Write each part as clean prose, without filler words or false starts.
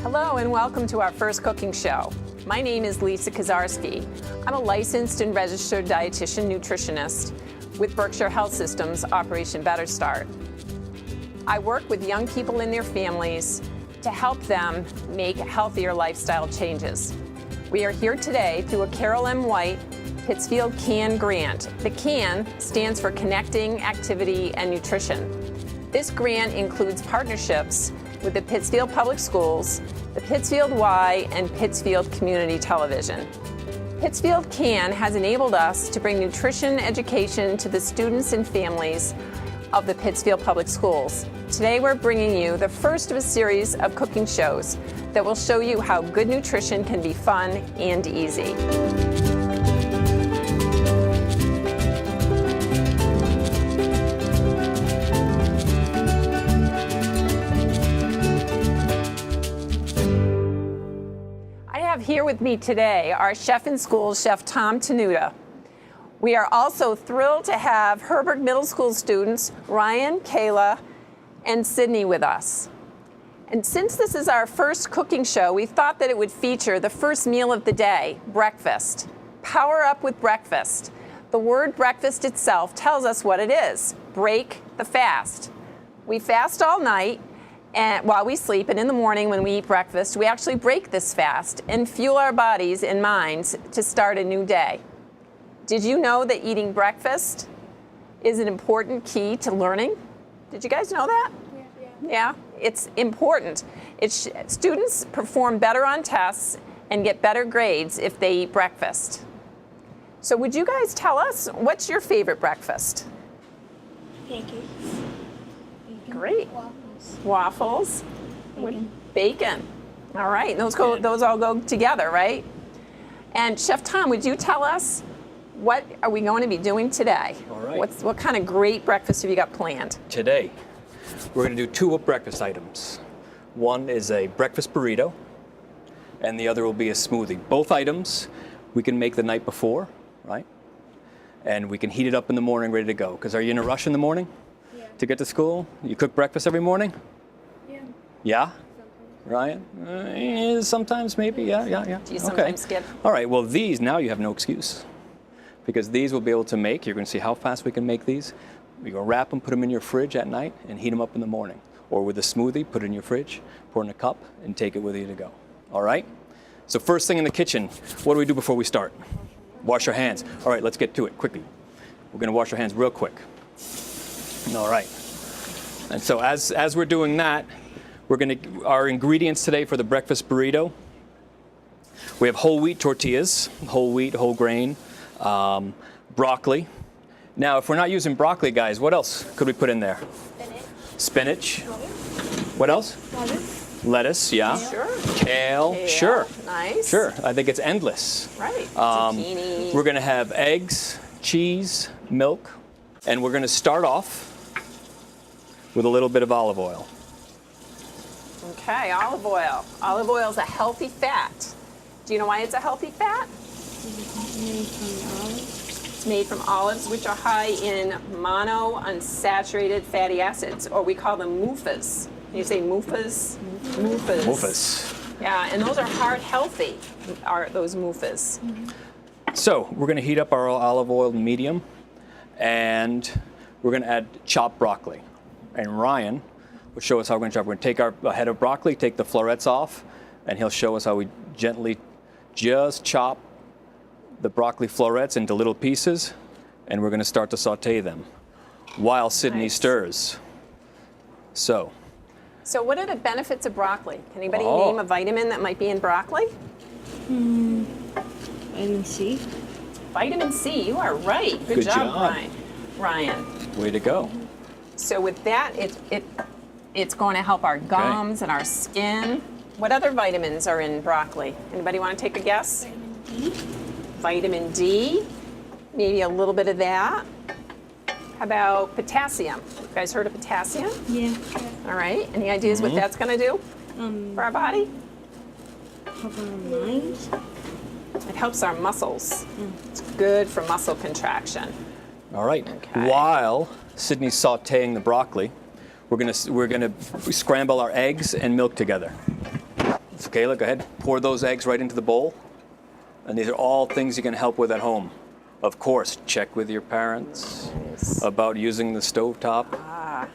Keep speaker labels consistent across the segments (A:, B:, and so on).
A: Hello and welcome to our first cooking show. My name is Lisa Kazarski. I'm a licensed and registered dietitian nutritionist with Berkshire Health System's Operation Better Start. I work with young people and their families to help them make healthier lifestyle changes. We are here today through a Carol M. White Pittsfield CAN grant. The CAN stands for Connecting Activity and Nutrition. This grant includes partnerships with the Pittsfield Public Schools, the Pittsfield Y, and Pittsfield Community Television. Pittsfield CAN has enabled us to bring nutrition education to the students and families of the Pittsfield Public Schools. Today we're bringing you the first of a series of cooking shows that will show you how good nutrition can be fun and easy. Here with me today are Chef in School, Chef Tom Tenuta. We are also thrilled to have Herbert Middle School students Ryan, Kayla, and Sydney with us. And since this is our first cooking show, we thought that it would feature the first meal of the day, breakfast. Power up with breakfast. The word breakfast itself tells us what it is. Break the fast. We fast all night. And while we sleep, and in the morning when we eat breakfast, we actually break this fast and fuel our bodies and minds to start a new day. Did you know that eating breakfast is an important key to learning? Did you guys know that? Yeah, it's important. Students perform better on tests and get better grades if they eat breakfast. So would you guys tell us, what's your favorite breakfast?
B: Pancakes.
A: Great. Waffles.
B: Bacon.
A: Bacon. All right, those all go together, right? And Chef Tom, would you tell us what are we going to be doing today?
C: All right.
A: What kind of great breakfast have you got planned?
C: Today, we're going to do two breakfast items. One is a breakfast burrito, and the other will be a smoothie. Both items we can make the night before, right? And we can heat it up in the morning, ready to go. Because are you in a rush in the morning? To get to school? You cook breakfast every morning?
B: Yeah.
C: Yeah? Ryan? Sometimes, maybe, yeah.
A: Do you sometimes skip?
C: All right, well these, now you have no excuse. Because these we'll be able to make, you're gonna see how fast we can make these. You're gonna wrap them, put them in your fridge at night, and heat them up in the morning. Or with a smoothie, put it in your fridge, pour it in a cup, and take it with you to go. All right? So first thing in the kitchen, what do we do before we start? Wash our hands. All right, let's get to it quickly. We're gonna wash our hands real quick. All right. And so as we're doing that, our ingredients today for the breakfast burrito, we have whole wheat tortillas, whole wheat, whole grain, broccoli. Now, if we're not using broccoli, guys, what else could we put in there? Spinach. What else? Lettuce, yeah.
A: Sure.
C: Kale, sure.
A: Nice.
C: Sure, I think it's endless.
A: Right. Zucchini.
C: We're gonna have eggs, cheese, milk, and we're gonna start off with a little bit of olive oil.
A: Okay, olive oil. Olive oil is a healthy fat. Do you know why it's a healthy fat? It's made from olives, which are high in monounsaturated fatty acids, or we call them MUFAs. You say MUFAs? MUFAs.
C: MUFAs.
A: Yeah, and those are heart healthy, are those MUFAs.
C: So we're gonna heat up our olive oil medium, and we're gonna add chopped broccoli. And Ryan will show us how we're going to chop. We're going to take our head of broccoli, take the florets off, and he'll show us how we gently just chop the broccoli florets into little pieces, and we're going to start to saute them while Sydney stirs. So
A: what are the benefits of broccoli? Can anybody name a vitamin that might be in broccoli?
B: Vitamin C.
A: Vitamin C, you are right. Good job, Ryan.
C: Way to go.
A: So with that, it's going to help our gums and our skin. What other vitamins are in broccoli? Anybody want to take a guess?
B: Vitamin D.
A: Vitamin D, maybe a little bit of that. How about potassium? You guys heard of potassium?
B: Yeah.
A: All right, any ideas what that's going to do for our body?
B: Help our minds.
A: It helps our muscles. It's good for muscle contraction.
C: All right.
A: Okay.
C: While Sydney's sautéing the broccoli, we're gonna scramble our eggs and milk together. Beautiful, Kayla. Go ahead. Pour those eggs right into the bowl. And these are all things you can help with at home. Of course, check with your parents about using the stovetop.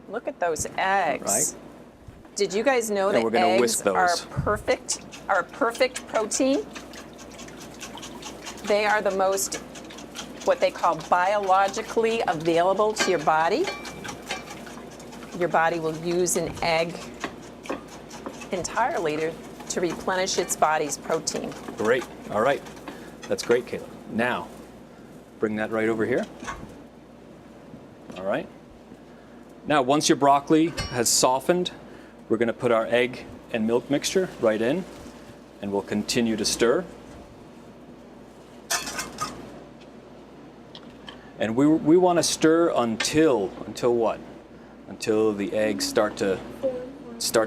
A: Look at those eggs.
C: Right.
A: Did you guys know
C: And
A: that
C: we're gonna
A: eggs
C: whisk those.
A: are perfect protein? They are the most, what they call biologically available to your body. Your body will use an egg entirely to replenish its body's protein.
C: Great. All right. That's great, Kayla. Now, bring that right over here. All right. Now, once your broccoli has softened, we're going to put our egg and milk mixture right in, and we'll continue to stir. And we want to stir until what? Until the eggs start to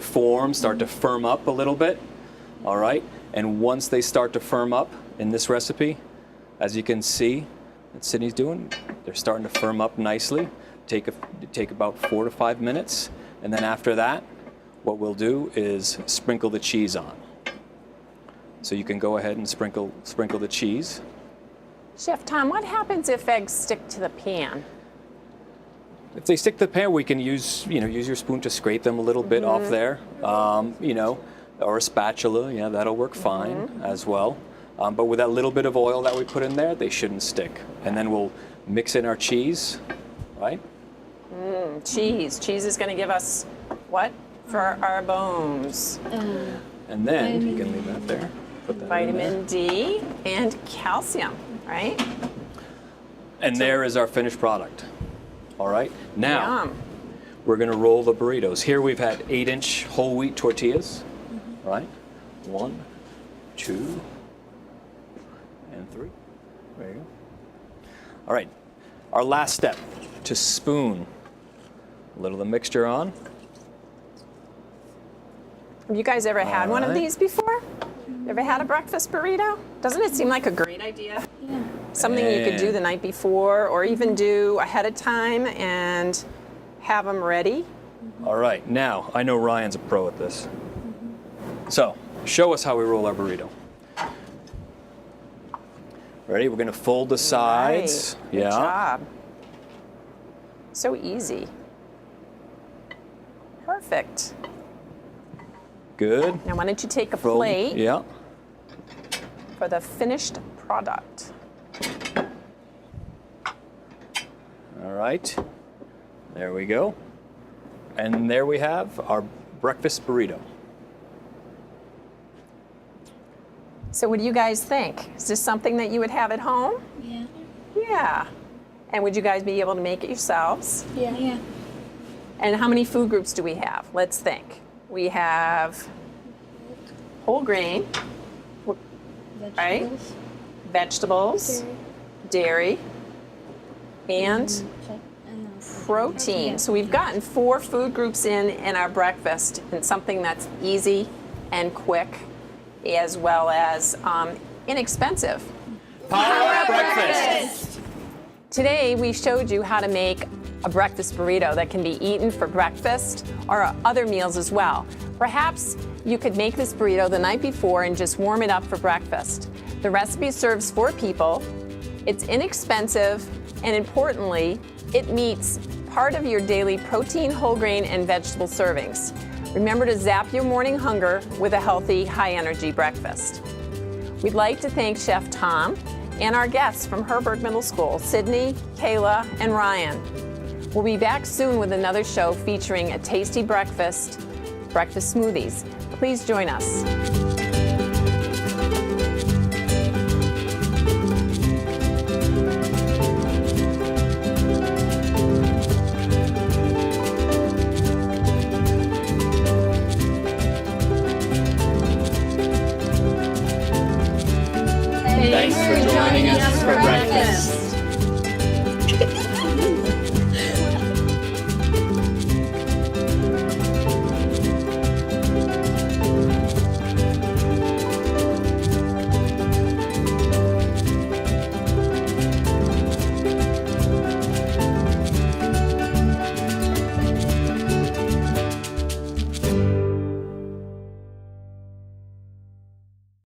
C: form, start to firm up a little bit. All right. And once they start to firm up in this recipe, as you can see that Sydney's doing, they're starting to firm up nicely. Take about 4 to 5 minutes, and then after that, what we'll do is sprinkle the cheese on. So you can go ahead and sprinkle the cheese.
A: Chef Tom, what happens if eggs stick to the pan?
C: If they stick to the pan, we can use your spoon to scrape them a little bit off there, or a spatula. Yeah, that'll work fine as well. But with that little bit of oil that we put in there, they shouldn't stick. And then we'll mix in our cheese, right?
A: Cheese. Cheese is going to give us what for our bones?
C: And then you can leave that there. Put that in
A: Vitamin D and calcium, right?
C: And there is our finished product. All right. Now
A: Yum.
C: we're going to roll the burritos. Here we've had 8-inch whole wheat tortillas. Right. 1, 2, and 3. There you go. All right. Our last step: to spoon a little of the mixture on.
A: Have you guys ever had one of
C: right.
A: these before? Ever had a breakfast burrito? Doesn't it seem like a great idea?
B: Yeah.
A: Something you could do the night before, or even do ahead of time and have them ready.
C: All right. Now I know Ryan's a pro at this. So show us how we roll our burrito. Ready? We're going to fold the sides.
A: Right. Good job. So easy. Perfect.
C: Good.
A: Now why don't you take a
C: Fold.
A: plate
C: Yeah.
A: for the finished product.
C: All right. There we go. And there we have our breakfast burrito.
A: So what do you guys think? Is this something that you would have at home?
B: Yeah.
A: Yeah. And would you guys be able to make it yourselves?
B: Yeah. Yeah.
A: And how many food groups do we have? Let's think. We have whole grain, right? Vegetables, dairy, and protein. So we've gotten 4 food groups in our breakfast, and something that's easy and quick, as well as inexpensive.
C: Power breakfast.
A: Today we showed you how to make a breakfast burrito that can be eaten for breakfast or other meals as well. Perhaps you could make this burrito the night before and just warm it up for breakfast. The recipe serves 4 people, it's inexpensive, and importantly, it meets part of your daily protein, whole grain, and vegetable servings. Remember to zap your morning hunger with a healthy, high-energy breakfast. We'd like to thank Chef Tom and our guests from Herberg Middle School, Sydney, Kayla, and Ryan. We'll be back soon with another show featuring a tasty breakfast smoothies. Please join us.
C: Thanks for joining us for breakfast.